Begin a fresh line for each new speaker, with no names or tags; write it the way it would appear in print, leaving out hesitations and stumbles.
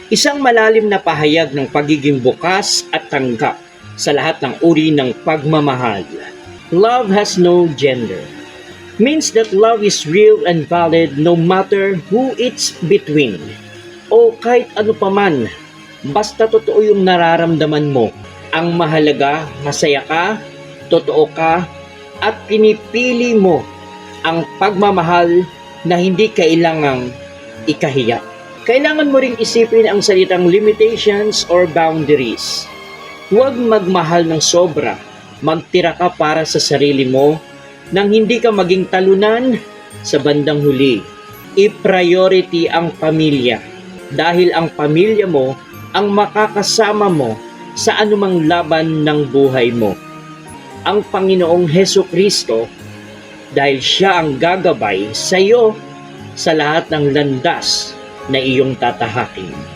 Isang malalim na pahayag ng pagiging bukas at tanggap sa lahat ng uri ng pagmamahal. Love has no gender. Means that love is real and valid no matter who it's between. O kahit ano paman, basta totoo yung nararamdaman mo. Ang mahalaga, masaya ka, totoo ka, at pinipili mo ang pagmamahal na hindi kailangang ikahiya. Kailangan mo ring isipin ang salitang limitations or boundaries. Huwag magmahal ng sobra. Magtira ka para sa sarili mo nang hindi ka maging talunan sa bandang huli. I-priority ang pamilya dahil ang pamilya mo ang makakasama mo sa anumang laban ng buhay mo. Ang Panginoong Hesukristo dahil siya ang gagabay sa iyo sa lahat ng landas na iyong tatahakin.